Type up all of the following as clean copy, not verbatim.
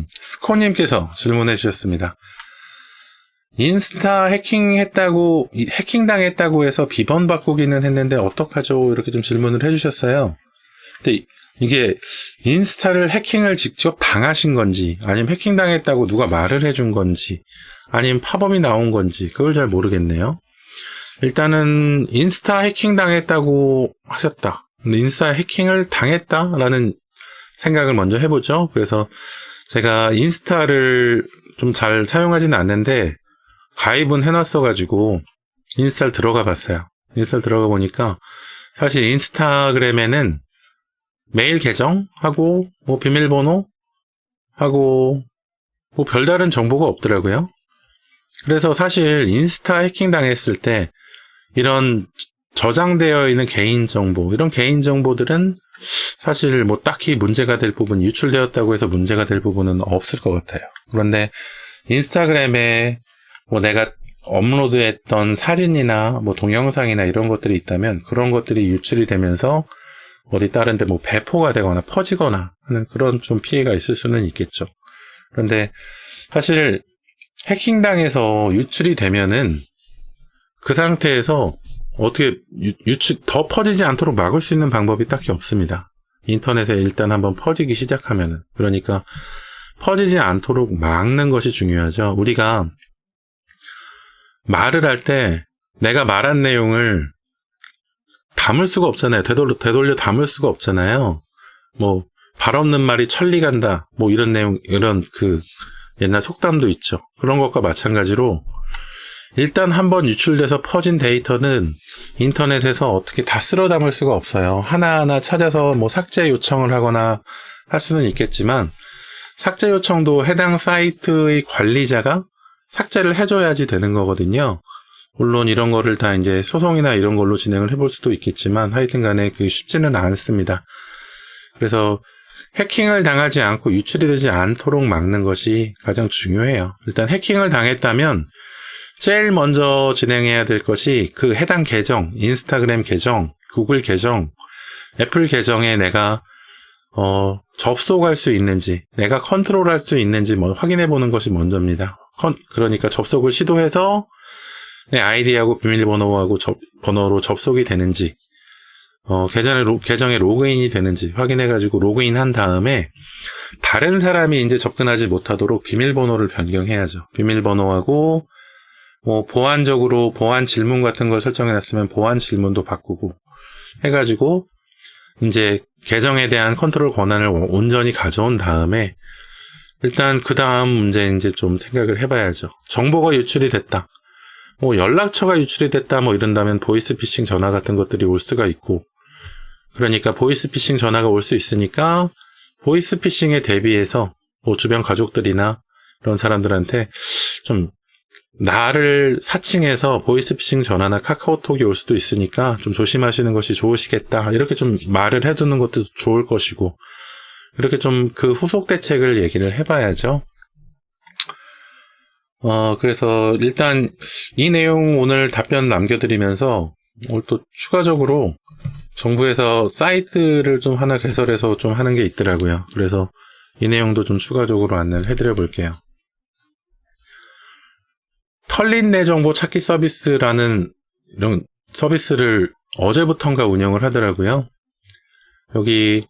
스코님께서 질문해 주셨습니다. 인스타 해킹당했다고 해서 비번 바꾸기는 했는데 어떡하죠? 이렇게 좀 질문을 해주셨어요. 근데 이게 인스타를 해킹을 직접 당하신 건지, 아니면 해킹당했다고 누가 말을 해준 건지, 아니면 팝업이 나온 건지, 그걸 잘 모르겠네요. 일단은 인스타 해킹당했다고 하셨다. 근데 인스타 해킹을 당했다라는 생각을 먼저 해보죠. 그래서 제가 인스타를 좀 잘 사용하지는 않는데 가입은 해놨어가지고 인스타를 들어가 봤어요. 인스타를 들어가 보니까 사실 인스타그램에는 메일 계정하고 뭐 비밀번호 하고 뭐 별다른 정보가 없더라고요. 그래서 사실 인스타 해킹 당했을 때 이런 저장되어 있는 개인정보, 이런 개인정보들은 사실 뭐 딱히 문제가 될 부분, 유출되었다고 해서 문제가 될 부분은 없을 것 같아요. 그런데 인스타그램에 뭐 내가 업로드했던 사진이나 뭐 동영상이나 이런 것들이 있다면 그런 것들이 유출이 되면서 어디 다른데 뭐 배포가 되거나 퍼지거나 하는 그런 좀 피해가 있을 수는 있겠죠. 그런데 사실 해킹당해서 유출이 되면은 그 상태에서 어떻게 유출 더 퍼지지 않도록 막을 수 있는 방법이 딱히 없습니다. 인터넷에 일단 한번 퍼지기 시작하면은. 그러니까 퍼지지 않도록 막는 것이 중요하죠. 우리가 말을 할 때 내가 말한 내용을 담을 수가 없잖아요. 되돌려 담을 수가 없잖아요. 뭐 발 없는 말이 천리 간다. 뭐 이런 내용, 이런 그 옛날 속담도 있죠. 그런 것과 마찬가지로 일단 한번 유출돼서 퍼진 데이터는 인터넷에서 어떻게 다 쓸어 담을 수가 없어요. 하나하나 찾아서 뭐 삭제 요청을 하거나 할 수는 있겠지만 삭제 요청도 해당 사이트의 관리자가 삭제를 해줘야지 되는 거거든요. 물론 이런 거를 다 이제 소송이나 이런 걸로 진행을 해볼 수도 있겠지만 하여튼 간에 그게 쉽지는 않습니다. 그래서 해킹을 당하지 않고 유출이 되지 않도록 막는 것이 가장 중요해요. 일단 해킹을 당했다면 제일 먼저 진행해야 될 것이 그 해당 계정, 인스타그램 계정, 구글 계정, 애플 계정에 내가 접속할 수 있는지, 내가 컨트롤할 수 있는지 확인해 보는 것이 먼저입니다. 그러니까 접속을 시도해서 내 아이디하고 비밀번호하고 번호로 접속이 되는지, 계정에 로그인이 되는지 확인해가지고 로그인한 다음에 다른 사람이 이제 접근하지 못하도록 비밀번호를 변경해야죠. 비밀번호하고 뭐 보안적으로 보안 질문 같은 걸 설정해놨으면 보안 질문도 바꾸고 해가지고 이제 계정에 대한 컨트롤 권한을 온전히 가져온 다음에 일단 그 다음 문제 이제 좀 생각을 해봐야죠. 정보가 유출이 됐다. 뭐 연락처가 유출이 됐다 뭐 이런다면 보이스피싱 전화 같은 것들이 올 수가 있고, 그러니까 보이스피싱 전화가 올 수 있으니까 보이스피싱에 대비해서 뭐 주변 가족들이나 그런 사람들한테 좀 나를 사칭해서 보이스피싱 전화나 카카오톡이 올 수도 있으니까 좀 조심하시는 것이 좋으시겠다, 이렇게 좀 말을 해두는 것도 좋을 것이고, 이렇게 좀 그 후속 대책을 얘기를 해봐야죠. 그래서 일단 이 내용 오늘 답변 남겨드리면서 오늘 또 추가적으로 정부에서 사이트를 좀 하나 개설해서 좀 하는 게 있더라고요. 그래서 이 내용도 좀 추가적으로 안내를 해드려 볼게요. 털린 내 정보 찾기 서비스라는 이런 서비스를 어제부턴가 운영을 하더라고요. 여기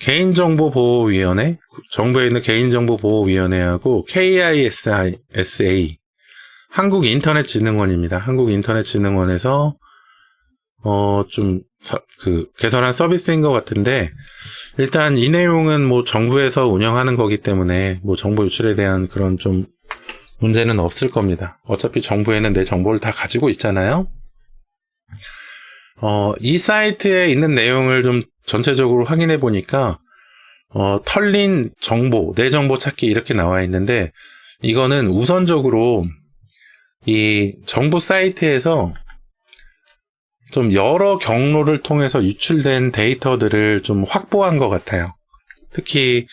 개인정보보호위원회, 정부에 있는 개인정보보호위원회하고 KISA, 한국인터넷진흥원입니다. 한국인터넷진흥원에서 개설한 서비스인 것 같은데, 일단 이 내용은 뭐 정부에서 운영하는 거기 때문에 뭐 정보 유출에 대한 그런 좀 문제는 없을 겁니다. 어차피 정부에는 내 정보를 다 가지고 있잖아요. 이 사이트에 있는 내용을 좀 전체적으로 확인해 보니까 털린 정보, 내 정보 찾기 이렇게 나와 있는데, 이거는 우선적으로 이 정부 사이트에서 좀 여러 경로를 통해서 유출된 데이터들을 좀 확보한 것 같아요. 특히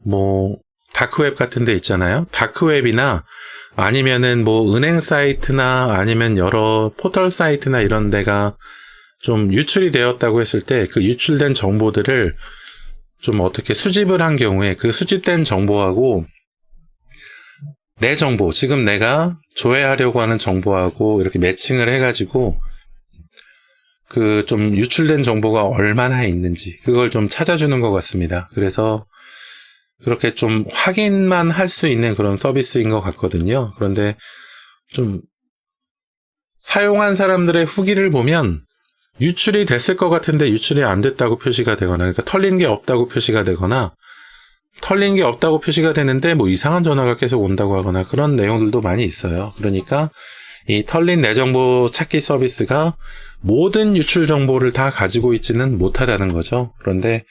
뭐 다크웹 같은 데 있잖아요. 다크웹이나 아니면은 뭐 은행 사이트나 아니면 여러 포털 사이트나 이런 데가 좀 유출이 되었다고 했을 때 그 유출된 정보들을 좀 어떻게 수집을 한 경우에 그 수집된 정보하고 내 정보, 지금 내가 조회하려고 하는 정보하고 이렇게 매칭을 해가지고 그 좀 유출된 정보가 얼마나 있는지 그걸 좀 찾아주는 것 같습니다. 그래서 그렇게 좀 확인만 할 수 있는 그런 서비스인 것 같거든요. 그런데 좀 사용한 사람들의 후기를 보면 유출이 됐을 것 같은데 유출이 안 됐다고 표시가 되거나, 그러니까 털린 게 없다고 표시가 되거나, 털린 게 없다고 표시가 되는데 뭐 이상한 전화가 계속 온다고 하거나 그런 내용들도 많이 있어요. 그러니까 이 털린 내 정보 찾기 서비스가 모든 유출 정보를 다 가지고 있지는 못하다는 거죠. 그런데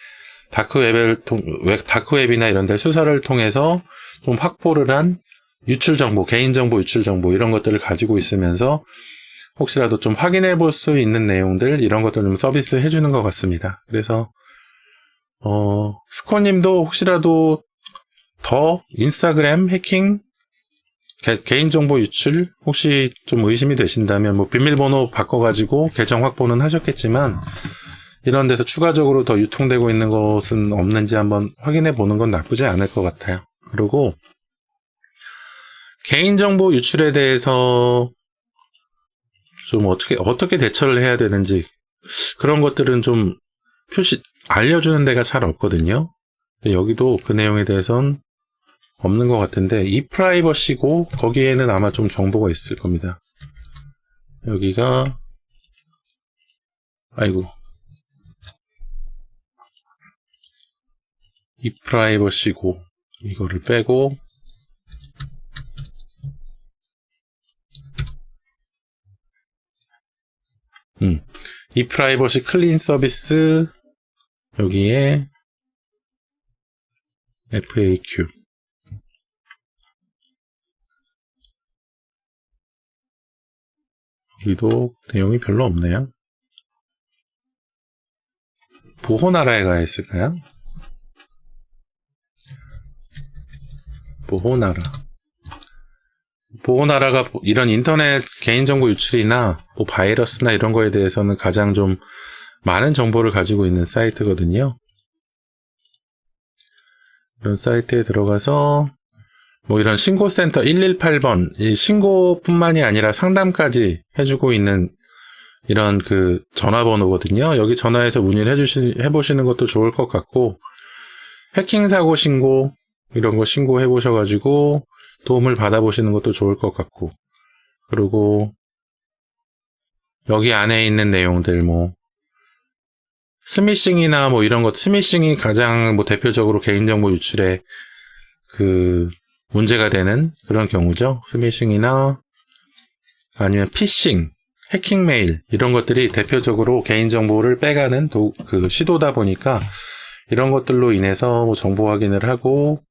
다크웹이나 이런 데 수사를 통해서 좀 확보를 한 유출 정보, 개인정보 유출 정보 이런 것들을 가지고 있으면서 혹시라도 좀 확인해 볼 수 있는 내용들 이런 것들 좀 서비스 해주는 것 같습니다. 그래서 스코님도 혹시라도 더 인스타그램 해킹, 개인정보 유출 혹시 좀 의심이 되신다면 뭐 비밀번호 바꿔가지고 계정 확보는 하셨겠지만 이런 데서 추가적으로 더 유통되고 있는 것은 없는지 한번 확인해 보는 건 나쁘지 않을 것 같아요. 그리고 개인정보 유출에 대해서 좀 어떻게 대처를 해야 되는지 그런 것들은 좀 알려주는 데가 잘 없거든요. 여기도 그 내용에 대해서는 없는 것 같은데 이프라이버시고 거기에는 아마 좀 정보가 있을 겁니다. 여기가 이프라이버시고 이거를 빼고 이프라이버시 클린 서비스 여기에 FAQ 여기도 내용이 별로 없네요. 보호나라에 가야 있을까요? 보호나라가 이런 인터넷 개인정보 유출이나 뭐 바이러스나 이런 거에 대해서는 가장 좀 많은 정보를 가지고 있는 사이트거든요. 이런 사이트에 들어가서 뭐 이런 신고센터 118번 이 신고뿐만이 아니라 상담까지 해주고 있는 이런 그 전화번호거든요. 여기 전화해서 문의를 해보시는 것도 좋을 것 같고 해킹 사고 신고 이런 거 신고해 보셔가지고 도움을 받아보시는 것도 좋을 것 같고 그리고 여기 안에 있는 내용들 뭐 스미싱이나 뭐 이런 것 스미싱이 가장 뭐 대표적으로 개인정보 유출에 그 문제가 되는 그런 경우죠. 스미싱이나 아니면 피싱, 해킹 메일 이런 것들이 대표적으로 개인정보를 빼가는 그 시도다 보니까 이런 것들로 인해서 뭐 정보 확인을 하고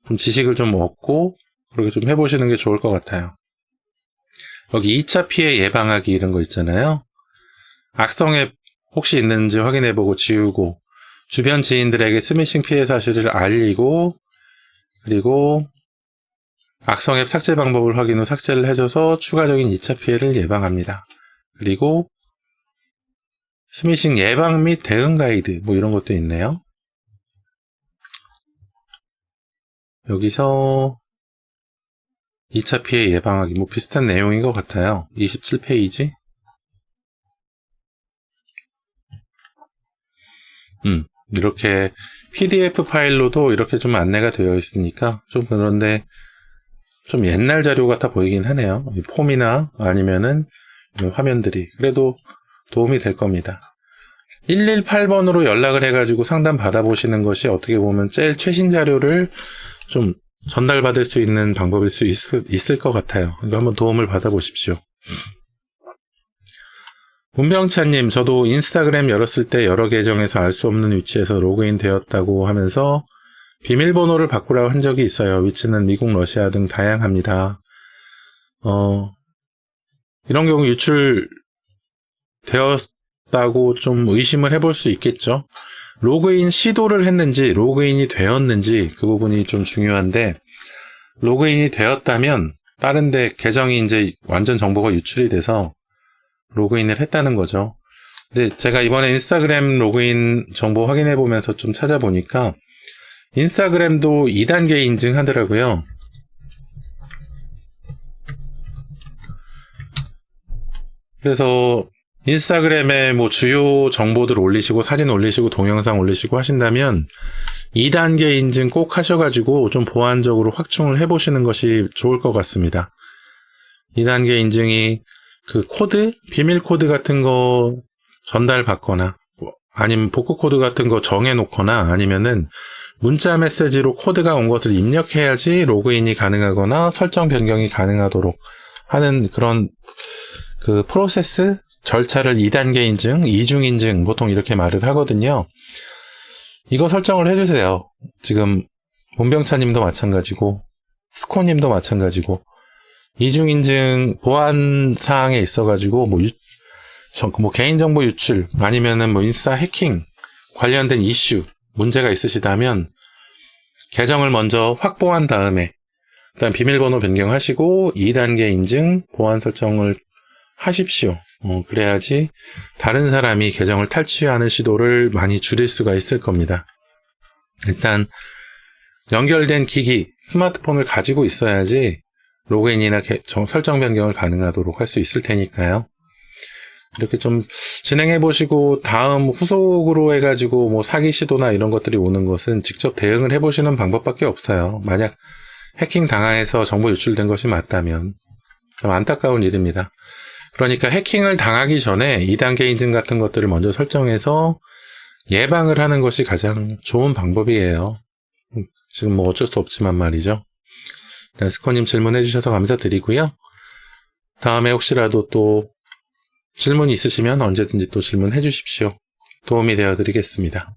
좀 지식을 좀 얻고 그렇게 좀 해보시는 게 좋을 것 같아요. 여기 2차 피해 예방하기 이런 거 있잖아요. 악성 앱 혹시 있는지 확인해보고 지우고 주변 지인들에게 스미싱 피해 사실을 알리고 그리고 악성 앱 삭제 방법을 확인 후 삭제를 해줘서 추가적인 2차 피해를 예방합니다. 그리고 스미싱 예방 및 대응 가이드 뭐 이런 것도 있네요. 여기서 2차 피해 예방하기 뭐 비슷한 내용인 것 같아요. 27페이지. 이렇게 PDF 파일로도 이렇게 좀 안내가 되어 있으니까 좀 그런데 좀 옛날 자료 같아 보이긴 하네요. 폼이나 아니면은 화면들이 그래도 도움이 될 겁니다. 118번으로 연락을 해가지고 상담 받아보시는 것이 어떻게 보면 제일 최신 자료를 좀 전달받을 수 있는 방법일 수 있을 것 같아요. 이거 한번 도움을 받아보십시오. 문병찬님, 저도 인스타그램 열었을 때 여러 계정에서 알 수 없는 위치에서 로그인 되었다고 하면서 비밀번호를 바꾸라고 한 적이 있어요. 위치는 미국, 러시아 등 다양합니다. 이런 경우 유출되었다고 좀 의심을 해볼 수 있겠죠. 로그인 시도를 했는지, 로그인이 되었는지 그 부분이 좀 중요한데 로그인이 되었다면 다른데 계정이 이제 완전 정보가 유출이 돼서 로그인을 했다는 거죠. 근데 제가 이번에 인스타그램 로그인 정보 확인해 보면서 좀 찾아보니까 인스타그램도 2단계 인증하더라고요. 그래서 인스타그램에 뭐 주요 정보들 올리시고 사진 올리시고 동영상 올리시고 하신다면 2단계 인증 꼭 하셔가지고 좀 보안적으로 확충을 해보시는 것이 좋을 것 같습니다. 2단계 인증이 그 코드, 비밀 코드 같은 거 전달받거나 아니면 복구 코드 같은 거 정해놓거나 아니면은 문자 메시지로 코드가 온 것을 입력해야지 로그인이 가능하거나 설정 변경이 가능하도록 하는 그런 그 프로세스 절차를 2단계 인증, 2중 인증 보통 이렇게 말을 하거든요. 이거 설정을 해주세요. 지금 문병차님도 마찬가지고 스코님도 마찬가지고 2중 인증 보안 사항에 있어가지고 뭐 개인정보 유출 아니면은 뭐 인스타 해킹 관련된 이슈 문제가 있으시다면 계정을 먼저 확보한 다음에 일단 비밀번호 변경하시고 2단계 인증 보안 설정을 하십시오. 그래야지 다른 사람이 계정을 탈취하는 시도를 많이 줄일 수가 있을 겁니다. 일단 연결된 기기, 스마트폰을 가지고 있어야지 로그인이나 설정 변경을 가능하도록 할 수 있을 테니까요. 이렇게 좀 진행해 보시고 다음 후속으로 해가지고 뭐 사기 시도나 이런 것들이 오는 것은 직접 대응을 해보시는 방법밖에 없어요. 만약 해킹 당해서 정보 유출된 것이 맞다면 좀 안타까운 일입니다. 그러니까 해킹을 당하기 전에 2단계 인증 같은 것들을 먼저 설정해서 예방을 하는 것이 가장 좋은 방법이에요. 지금 뭐 어쩔 수 없지만 말이죠. 스코님 질문해 주셔서 감사드리고요. 다음에 혹시라도 또 질문이 있으시면 언제든지 또 질문해 주십시오. 도움이 되어 드리겠습니다.